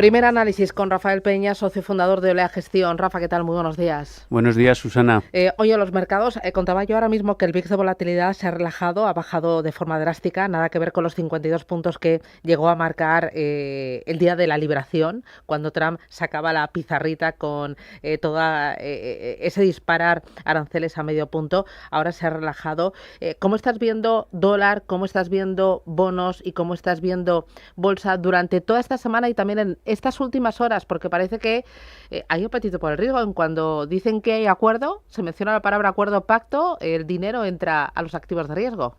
Primer análisis con Rafael Peña, socio fundador de Olea Gestión. Rafa, ¿qué tal? Muy buenos días. Buenos días, Susana. Oye, los mercados, contaba yo ahora mismo que el VIX de volatilidad se ha relajado, ha bajado de forma drástica, nada que ver con los 52 puntos que llegó a marcar el día de la liberación, cuando Trump sacaba la pizarrita con toda ese disparar aranceles a medio punto. Ahora se ha relajado. ¿Cómo estás viendo dólar, cómo estás viendo bonos y cómo estás viendo bolsa durante toda esta semana y también en estas últimas horas? Porque parece que hay apetito por el riesgo. Cuando dicen que hay acuerdo, se menciona la palabra acuerdo, pacto, el dinero entra a los activos de riesgo.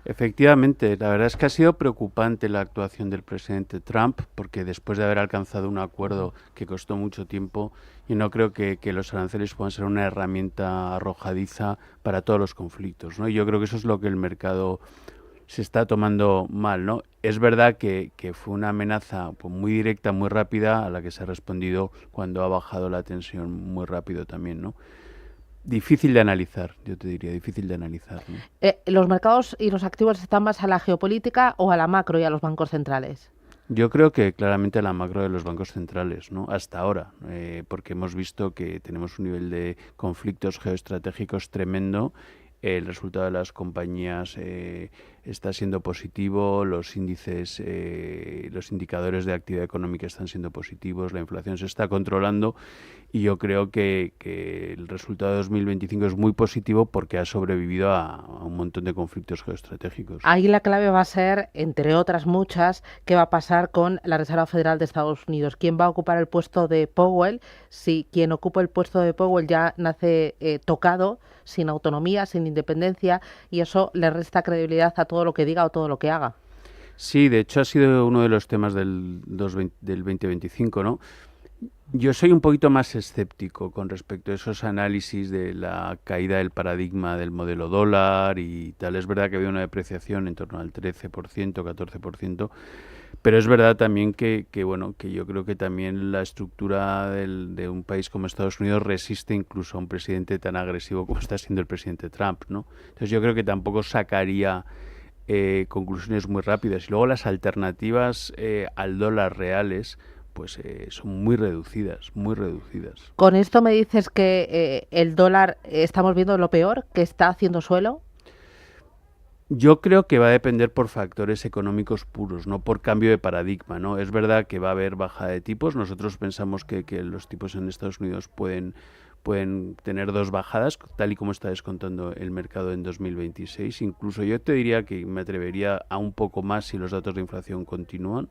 Efectivamente, la verdad es que ha sido preocupante la actuación del presidente Trump, porque después de haber alcanzado un acuerdo que costó mucho tiempo, yo no creo que los aranceles puedan ser una herramienta arrojadiza para todos los conflictos, ¿no? Y yo creo que eso es lo que el mercado se está tomando mal, ¿no? Es verdad que fue una amenaza pues, muy directa, muy rápida, a la que se ha respondido cuando ha bajado la tensión muy rápido también, ¿no? Difícil de analizar, yo te diría, difícil de analizar, ¿no? ¿Los mercados y los activos están más a la geopolítica o a la macro y a los bancos centrales? Yo creo que claramente a la macro de los bancos centrales, ¿no? Hasta ahora, porque hemos visto que tenemos un nivel de conflictos geoestratégicos tremendo. El resultado de las compañías está siendo positivo, los índices, los indicadores de actividad económica están siendo positivos, la inflación se está controlando y yo creo que el resultado de 2025 es muy positivo porque ha sobrevivido a un montón de conflictos geoestratégicos. Ahí la clave va a ser, entre otras muchas, qué va a pasar con la Reserva Federal de Estados Unidos. ¿Quién va a ocupar el puesto de Powell? Si quien ocupa el puesto de Powell ya nace tocado, sin autonomía, sin independencia, y eso le resta credibilidad a todo lo que diga o todo lo que haga. Sí, de hecho ha sido uno de los temas del 2025, ¿no? Yo soy un poquito más escéptico con respecto a esos análisis de la caída del paradigma del modelo dólar y tal. Es verdad que había una depreciación en torno al 13%, 14%, pero es verdad también bueno, que yo creo que también la estructura de un país como Estados Unidos resiste incluso a un presidente tan agresivo como está siendo el presidente Trump, ¿no? Entonces yo creo que tampoco sacaría conclusiones muy rápidas. Y luego las alternativas al dólar reales pues son muy reducidas, muy reducidas. ¿Con esto me dices que el dólar estamos viendo lo peor, que está haciendo suelo? Yo creo que va a depender por factores económicos puros, no por cambio de paradigma, ¿no? Es verdad que va a haber bajada de tipos. Nosotros pensamos que los tipos en Estados Unidos pueden tener dos bajadas, tal y como está descontando el mercado en 2026. Incluso yo te diría que me atrevería a un poco más si los datos de inflación continúan.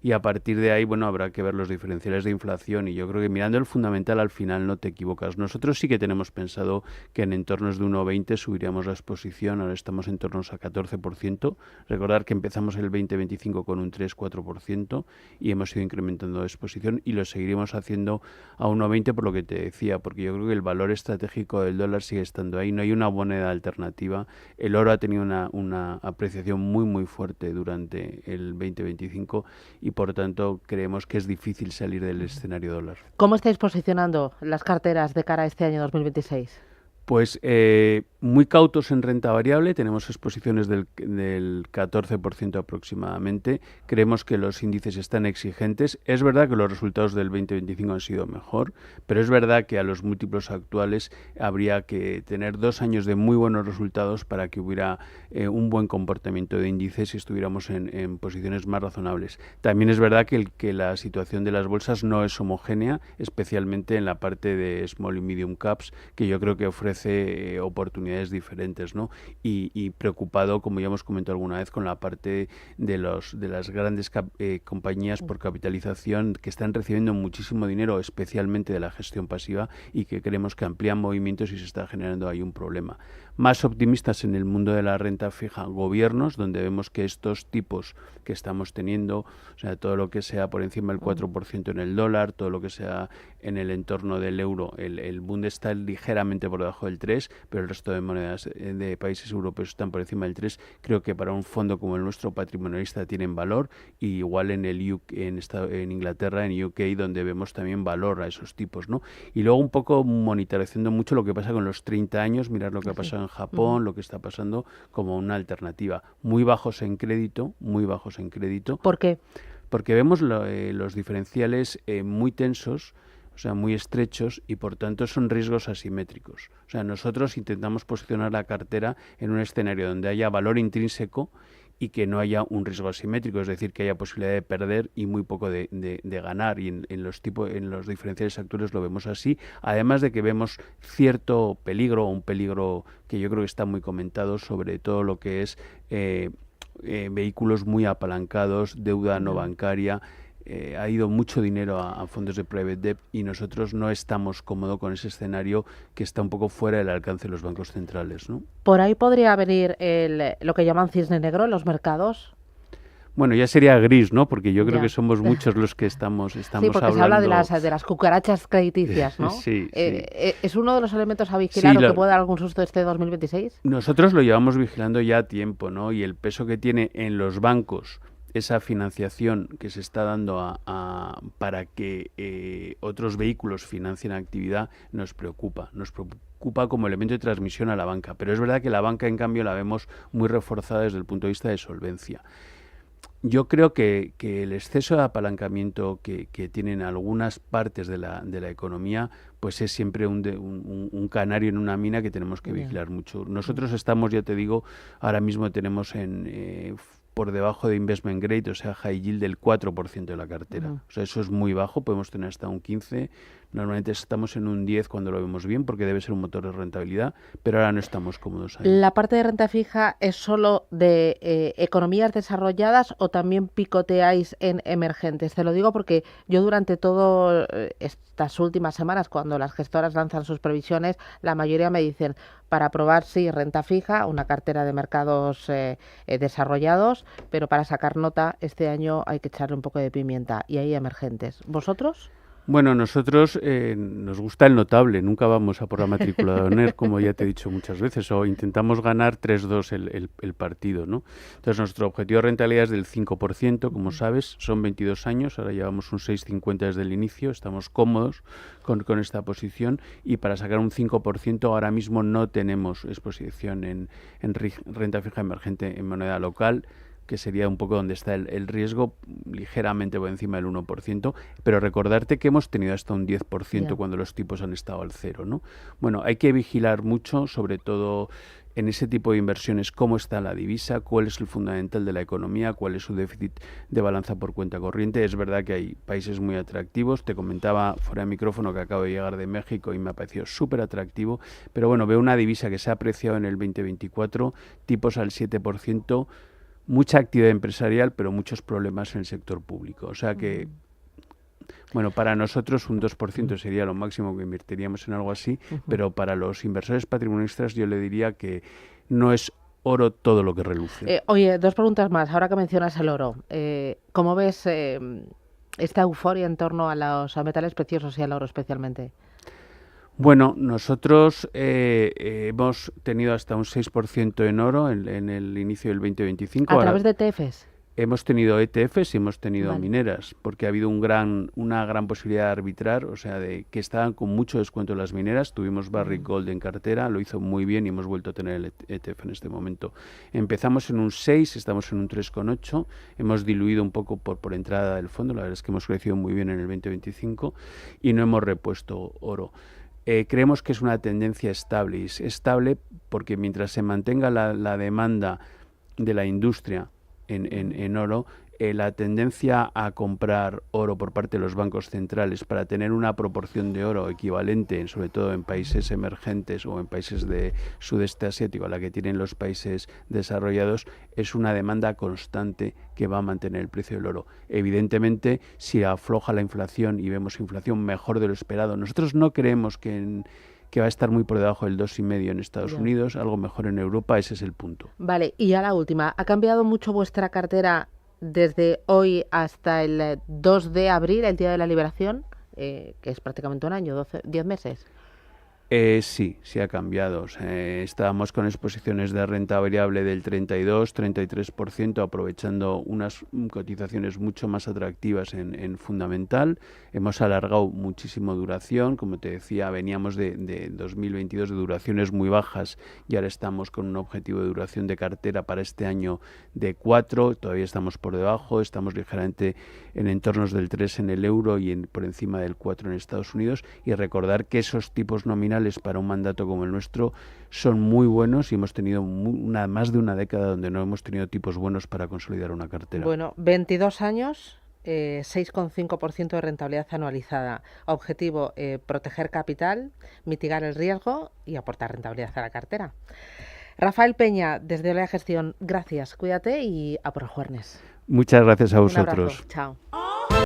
Y a partir de ahí, bueno, habrá que ver los diferenciales de inflación y yo creo que mirando el fundamental al final no te equivocas. Nosotros sí que tenemos pensado que en entornos de 1,20 subiríamos la exposición, ahora estamos en torno a 14%. Recordar que empezamos el 2025 con un 3-4% y hemos ido incrementando la exposición y lo seguiremos haciendo a 1,20 por lo que te decía, porque yo creo que el valor estratégico del dólar sigue estando ahí, no hay una moneda alternativa. El oro ha tenido una apreciación muy muy fuerte durante el 2025 y por tanto creemos que es difícil salir del escenario dólar. ¿Cómo estáis posicionando las carteras de cara a este año 2026? Pues muy cautos en renta variable, tenemos exposiciones del 14% aproximadamente. Creemos que los índices están exigentes. Es verdad que los resultados del 2025 han sido mejor, pero es verdad que a los múltiplos actuales habría que tener 2 años de muy buenos resultados para que hubiera un buen comportamiento de índices y estuviéramos en posiciones más razonables. También es verdad que la situación de las bolsas no es homogénea, especialmente en la parte de small y medium caps, que yo creo que ofrece oportunidades diferentes, ¿no? Y preocupado, como ya hemos comentado alguna vez, con la parte de las grandes compañías por capitalización que están recibiendo muchísimo dinero, especialmente de la gestión pasiva, y que creemos que amplían movimientos y se está generando ahí un problema. Más optimistas en el mundo de la renta fija, gobiernos, donde vemos que estos tipos que estamos teniendo, o sea, todo lo que sea por encima del 4% en el dólar, todo lo que sea en el entorno del euro, el Bund está ligeramente por debajo del 3, pero el resto de monedas de países europeos están por encima del 3. Creo que para un fondo como el nuestro patrimonialista tienen valor, y igual en el UK, en Inglaterra, en UK, donde vemos también valor a esos tipos, ¿no? Y luego un poco monitorizando mucho lo que pasa con los 30 años, mirar lo que ha pasado en Japón, lo que está pasando como una alternativa. Muy bajos en crédito, muy bajos en crédito. ¿Por qué? porque vemos los diferenciales muy tensos, o sea, muy estrechos, y por tanto son riesgos asimétricos. O sea, nosotros intentamos posicionar la cartera en un escenario donde haya valor intrínseco y que no haya un riesgo asimétrico, es decir, que haya posibilidad de perder y muy poco de ganar. Y en los diferenciales actuales lo vemos así, además de que vemos cierto peligro, un peligro que yo creo que está muy comentado, sobre todo lo que es vehículos muy apalancados, deuda no bancaria. Ha ido mucho dinero a fondos de private debt y nosotros no estamos cómodos con ese escenario que está un poco fuera del alcance de los bancos centrales, ¿no? Por ahí podría venir lo que llaman cisne negro en los mercados. Bueno, ya sería gris, ¿no? Porque yo creo Ya. que somos muchos los que estamos Sí, porque hablando. se habla de las cucarachas crediticias, ¿no? Sí. ¿Es uno de los elementos a vigilar Sí, o que puede dar algún susto este 2026? Nosotros lo llevamos vigilando ya a tiempo, ¿no? Y el peso que tiene en los bancos esa financiación que se está dando para que otros vehículos financien actividad nos preocupa. Nos preocupa como elemento de transmisión a la banca. Pero es verdad que la banca, en cambio, la vemos muy reforzada desde el punto de vista de solvencia. Yo creo que el exceso de apalancamiento que tienen algunas partes de la economía, pues es siempre un canario en una mina que tenemos que vigilar mucho. Nosotros estamos, ya te digo, ahora mismo tenemos por debajo de investment grade, o sea, high yield del 4% de la cartera. O sea, eso es muy bajo, podemos tener hasta un 15%. Normalmente estamos en un 10 cuando lo vemos bien, porque debe ser un motor de rentabilidad, pero ahora no estamos cómodos ahí. ¿La parte de renta fija es solo de economías desarrolladas o también picoteáis en emergentes? Te lo digo porque yo durante todas estas últimas semanas, cuando las gestoras lanzan sus previsiones, la mayoría me dicen, para probar sí, renta fija, una cartera de mercados desarrollados, pero para sacar nota este año hay que echarle un poco de pimienta y hay emergentes. ¿Vosotros? Bueno, nosotros nos gusta el notable, nunca vamos a por la matrícula de honor, como ya te he dicho muchas veces, o intentamos ganar 3-2 el partido, ¿no? Entonces, nuestro objetivo de rentabilidad es del 5%, como sabes, son 22 años, ahora llevamos un 6,50 desde el inicio, estamos cómodos con esta posición, y para sacar un 5% ahora mismo no tenemos exposición en renta fija emergente en moneda local, que sería un poco donde está el riesgo, ligeramente por encima del 1%, pero recordarte que hemos tenido hasta un 10% cuando los tipos han estado al cero, ¿no? Bueno, hay que vigilar mucho, sobre todo en ese tipo de inversiones, cómo está la divisa, cuál es el fundamental de la economía, cuál es su déficit de balanza por cuenta corriente. Es verdad que hay países muy atractivos, te comentaba fuera de micrófono que acabo de llegar de México y me ha parecido súper atractivo, pero bueno, veo una divisa que se ha apreciado en el 2024, tipos al 7%, mucha actividad empresarial, pero muchos problemas en el sector público. O sea que, bueno, para nosotros un 2% sería lo máximo que invertiríamos en algo así, pero para los inversores patrimonialistas yo le diría que no es oro todo lo que reluce. Oye, dos preguntas más. Ahora que mencionas el oro, ¿cómo ves esta euforia en torno a los metales preciosos y al oro especialmente? Bueno, nosotros hemos tenido hasta un 6% en oro en el inicio del 2025. ¿A través de ETFs? Hemos tenido ETFs y hemos tenido mineras, porque ha habido una gran posibilidad de arbitrar, o sea, de que estaban con mucho descuento las mineras. Tuvimos Barrick Gold en cartera, lo hizo muy bien y hemos vuelto a tener el ETF en este momento. Empezamos en un 6, estamos en un 3,8, hemos diluido un poco por entrada del fondo, la verdad es que hemos crecido muy bien en el 2025 y no hemos repuesto oro. Creemos que es una tendencia estable, y es estable porque mientras se mantenga la demanda de la industria en oro, la tendencia a comprar oro por parte de los bancos centrales para tener una proporción de oro equivalente, sobre todo en países emergentes o en países de sudeste asiático, a la que tienen los países desarrollados, es una demanda constante que va a mantener el precio del oro. Evidentemente, si afloja la inflación y vemos inflación mejor de lo esperado, nosotros no creemos que va a estar muy por debajo del 2,5 en Estados Unidos, algo mejor en Europa, ese es el punto. Vale, y ya la última, ¿ha cambiado mucho vuestra cartera desde hoy hasta el 2 de abril, el Día de la Liberación, que es prácticamente un año, 10 meses? Sí ha cambiado. O sea, estábamos con exposiciones de renta variable del 32-33%, aprovechando unas cotizaciones mucho más atractivas en fundamental. Hemos alargado muchísimo duración. Como te decía, veníamos de 2022 de duraciones muy bajas y ahora estamos con un objetivo de duración de cartera para este año de 4. Todavía estamos por debajo, estamos ligeramente en entornos del 3 en el euro y por encima del 4 en Estados Unidos. Y recordar que esos tipos nominales para un mandato como el nuestro son muy buenos y hemos tenido más de una década donde no hemos tenido tipos buenos para consolidar una cartera. Bueno, 22 años, 6,5% de rentabilidad anualizada. Objetivo, proteger capital, mitigar el riesgo y aportar rentabilidad a la cartera. Rafael Peña, desde Olea Gestión, gracias, cuídate y a por el jueves. Muchas gracias a Un abrazo, vosotros. chao.